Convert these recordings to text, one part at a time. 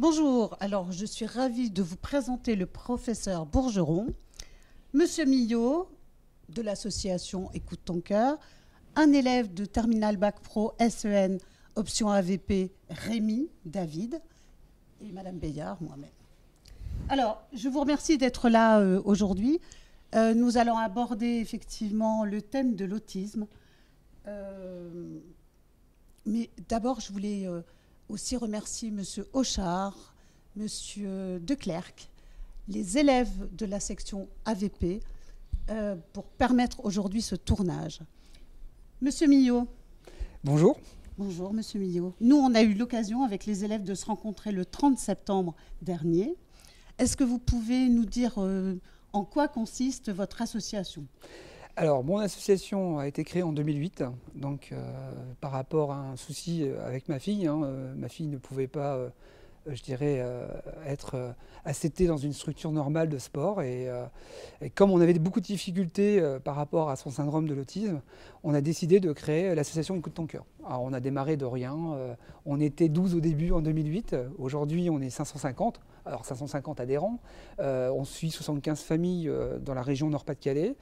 Bonjour, alors je suis ravie de vous présenter le professeur Bourgeron, Monsieur Millot de l'association Écoute ton cœur, un élève de Terminal Bac Pro SEN option AVP Rémi David et Madame Bayard, moi-même. Alors, je vous remercie d'être là aujourd'hui. Nous allons aborder effectivement le thème de l'autisme. Mais d'abord, je voulais aussi remercier Monsieur Auchard, Monsieur Declercq, les élèves de la section AVP pour permettre aujourd'hui ce tournage. Monsieur Millot. Bonjour. Bonjour, Monsieur Millot. Nous, on a eu l'occasion avec les élèves de se rencontrer le 30 septembre dernier. Est-ce que vous pouvez nous dire en quoi consiste votre association ? Alors, mon association a été créée en 2008, donc par rapport à un souci avec ma fille. Ma fille ne pouvait pas, je dirais, être acceptée dans une structure normale de sport. Et comme on avait beaucoup de difficultés par rapport à son syndrome de l'autisme, on a décidé de créer l'association Écoute ton cœur. Alors, on a démarré de rien. On était 12 au début en 2008. Aujourd'hui, on est 550. Alors 550 adhérents, on suit 75 familles dans la région Nord-Pas-de-Calais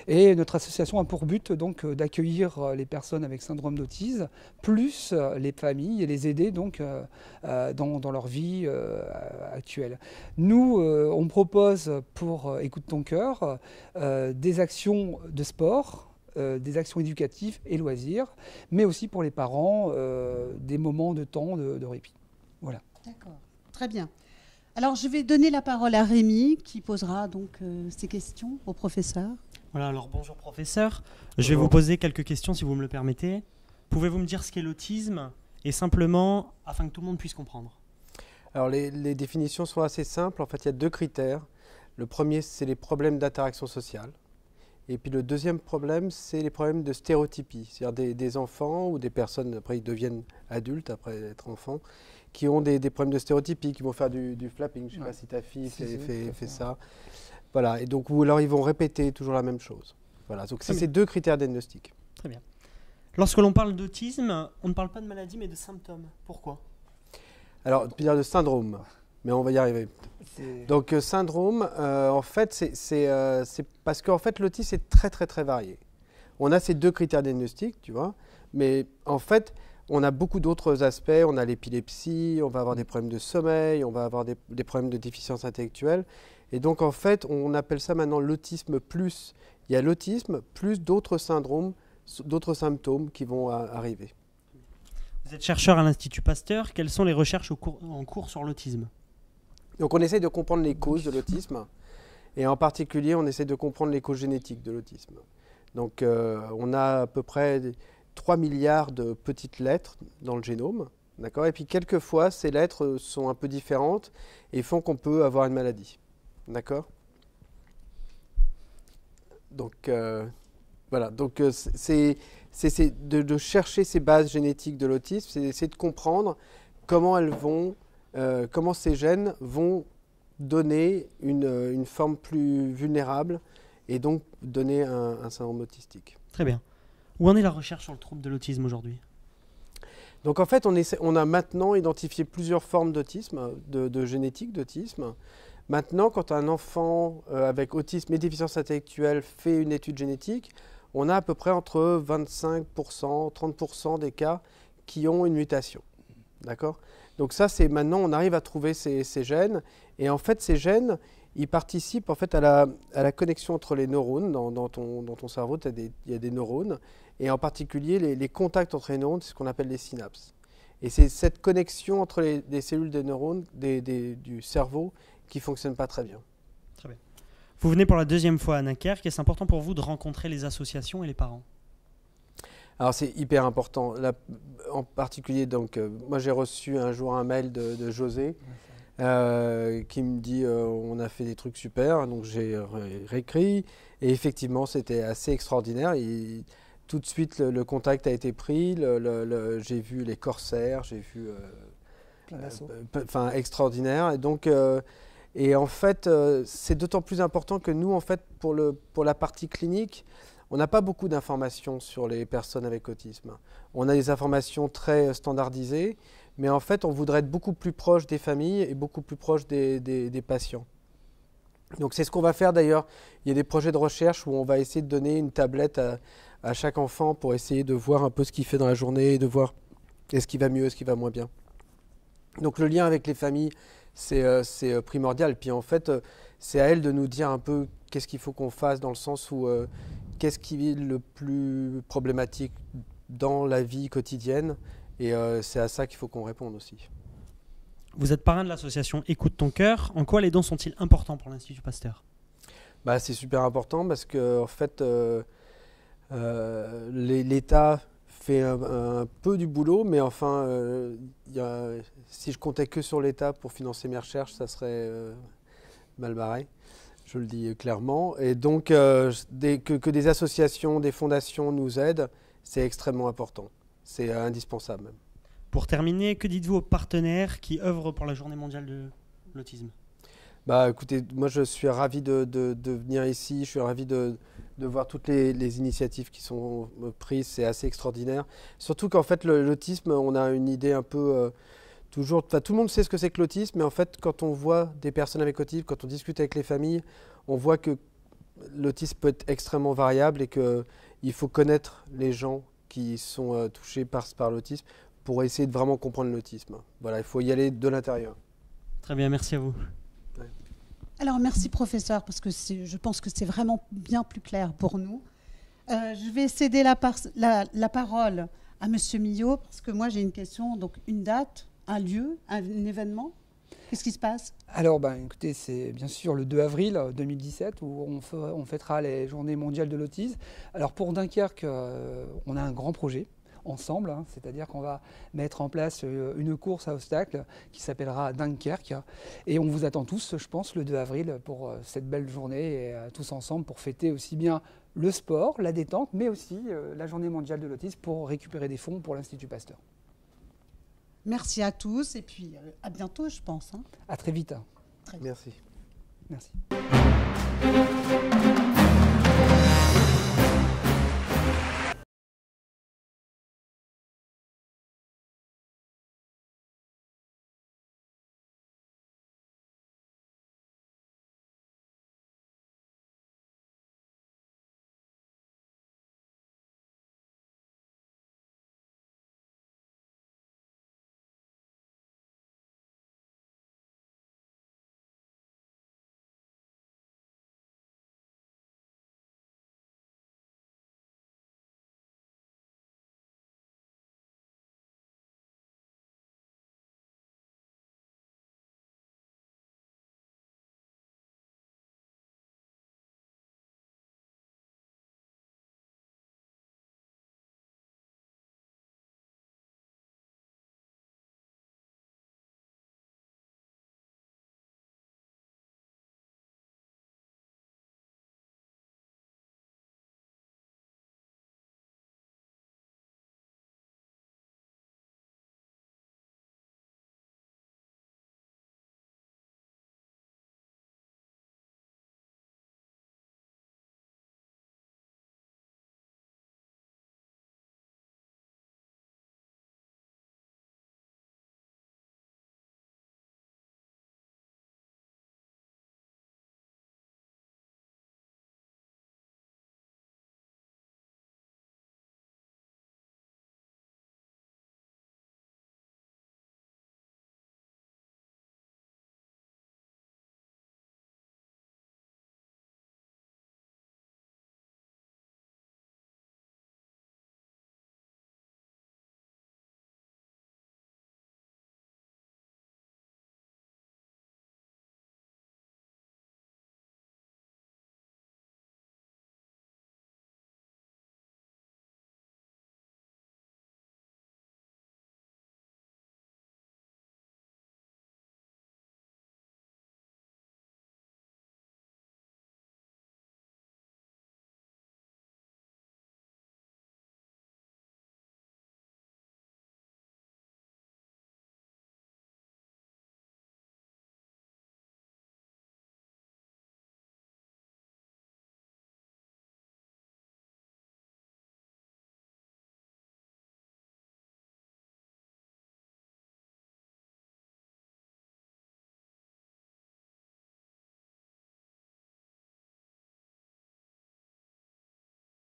et notre association a pour but donc d'accueillir les personnes avec syndrome d'autisme, plus les familles et les aider donc dans leur vie actuelle. Nous, on propose pour Écoute ton cœur des actions de sport, des actions éducatives et loisirs, mais aussi pour les parents des moments de temps de répit. Voilà. D'accord, très bien. Alors, je vais donner la parole à Rémi, qui posera donc ces questions au professeur. Voilà, alors bonjour professeur. Je vais vous poser quelques questions si vous me le permettez. Pouvez-vous me dire ce qu'est l'autisme et simplement, afin que tout le monde puisse comprendre? Alors, les définitions sont assez simples. En fait, il y a deux critères. Le premier, c'est les problèmes d'interaction sociale. Et puis le deuxième problème, c'est les problèmes de stéréotypie. C'est-à-dire des enfants ou des personnes, après ils deviennent adultes, après être enfants, qui ont des problèmes de stéréotypie, qui vont faire du flapping. Je ne sais pas si ta fille fait ça. Voilà, et donc, ou alors ils vont répéter toujours la même chose. Voilà, donc c'est ces deux critères diagnostiques. Très bien. Lorsque l'on parle d'autisme, on ne parle pas de maladie, mais de symptômes. Pourquoi? Alors, on peut dire de syndrome, mais on va y arriver. Donc, syndrome, en fait, c'est parce qu'en fait, l'autisme est très, très, très varié. On a ces deux critères diagnostiques, tu vois, mais en fait, on a beaucoup d'autres aspects. On a l'épilepsie, on va avoir des problèmes de sommeil, on va avoir des problèmes de déficience intellectuelle. Et donc, en fait, on appelle ça maintenant l'autisme plus. Il y a l'autisme plus d'autres syndromes, d'autres symptômes qui vont arriver. Vous êtes chercheur à l'Institut Pasteur. Quelles sont les recherches en cours sur l'autisme? Donc, on essaie de comprendre les causes de l'autisme. Et en particulier, on essaie de comprendre les causes génétiques de l'autisme. Donc, on a à peu près 3 milliards de petites lettres dans le génome, d'accord ? Et puis quelquefois, ces lettres sont un peu différentes et font qu'on peut avoir une maladie, d'accord ? Donc, voilà. Donc, c'est de chercher ces bases génétiques de l'autisme, c'est d'essayer de comprendre comment comment ces gènes vont donner une forme plus vulnérable et donc donner un syndrome autistique. Très bien. Où en est la recherche sur le trouble de l'autisme aujourd'hui? Donc en fait, on a maintenant identifié plusieurs formes d'autisme, de génétique d'autisme. Maintenant, quand un enfant avec autisme et déficience intellectuelle fait une étude génétique, on a à peu près entre 25%, 30% des cas qui ont une mutation. D'accord ? Donc ça, c'est maintenant, on arrive à trouver ces gènes. Et en fait, ces gènes, ils participent en fait à la connexion entre les neurones. Dans ton cerveau, il y a des neurones. Et en particulier, les contacts entre les neurones, c'est ce qu'on appelle les synapses. Et c'est cette connexion entre les cellules des neurones, du cerveau, qui ne fonctionne pas très bien. Très bien. Vous venez pour la deuxième fois à Dunkerque. Est-ce important pour vous de rencontrer les associations et les parents? Alors c'est hyper important. Là, en particulier, donc, moi j'ai reçu un jour un mail de José qui me dit on a fait des trucs super. Donc j'ai réécrit et effectivement c'était assez extraordinaire. Tout de suite le contact a été pris. J'ai vu les corsaires, j'ai vu extraordinaire. Et donc et en fait c'est d'autant plus important que nous en fait pour la partie clinique. On n'a pas beaucoup d'informations sur les personnes avec autisme. On a des informations très standardisées, Mais en fait, on voudrait être beaucoup plus proche des familles et beaucoup plus proche des patients. Donc c'est ce qu'on va faire d'ailleurs. Il y a des projets de recherche où on va essayer de donner une tablette à chaque enfant pour essayer de voir un peu ce qu'il fait dans la journée et de voir est-ce qu'il va mieux, est-ce qu'il va moins bien. Donc le lien avec les familles, c'est primordial. Puis en fait, c'est à elles de nous dire un peu qu'est-ce qu'il faut qu'on fasse dans le sens où qu'est-ce qui est le plus problématique dans la vie quotidienne. Et c'est à ça qu'il faut qu'on réponde aussi. Vous êtes parrain de l'association Écoute ton cœur. En quoi les dons sont-ils importants pour l'Institut Pasteur? Bah, c'est super important parce que en fait, l'État fait un peu du boulot, mais enfin, si je comptais que sur l'État pour financer mes recherches, ça serait mal barré, je le dis clairement. Et donc, que des associations, des fondations nous aident, c'est extrêmement important. C'est indispensable même. Pour terminer, que dites-vous aux partenaires qui œuvrent pour la Journée mondiale de l'autisme? Bah, écoutez, moi je suis ravi de venir ici, je suis ravi de voir toutes les initiatives qui sont prises, c'est assez extraordinaire. Surtout qu'en fait l'autisme, on a une idée un peu toujours, tout le monde sait ce que c'est que l'autisme, mais en fait quand on voit des personnes avec autisme, quand on discute avec les familles, on voit que l'autisme peut être extrêmement variable et qu'il faut connaître les gens qui sont touchés par l'autisme pour essayer de vraiment comprendre l'autisme. Voilà, il faut y aller de l'intérieur. Très bien, merci à vous. Alors merci professeur, parce que je pense que c'est vraiment bien plus clair pour nous. Je vais céder la parole à Monsieur Millot, parce que moi j'ai une question, donc une date, un lieu, un événement. Qu'est-ce qui se passe? Alors, écoutez, c'est bien sûr le 2 avril 2017 où on fêtera les Journées mondiales de l'autisme. Alors pour Dunkerque, on a un grand projet ensemble, c'est-à-dire qu'on va mettre en place une course à obstacles qui s'appellera Dunkerque et on vous attend tous, je pense, le 2 avril pour cette belle journée et tous ensemble pour fêter aussi bien le sport, la détente, mais aussi la Journée mondiale de l'autisme pour récupérer des fonds pour l'Institut Pasteur. Merci à tous et puis à bientôt, je pense. À très vite. Merci. Merci.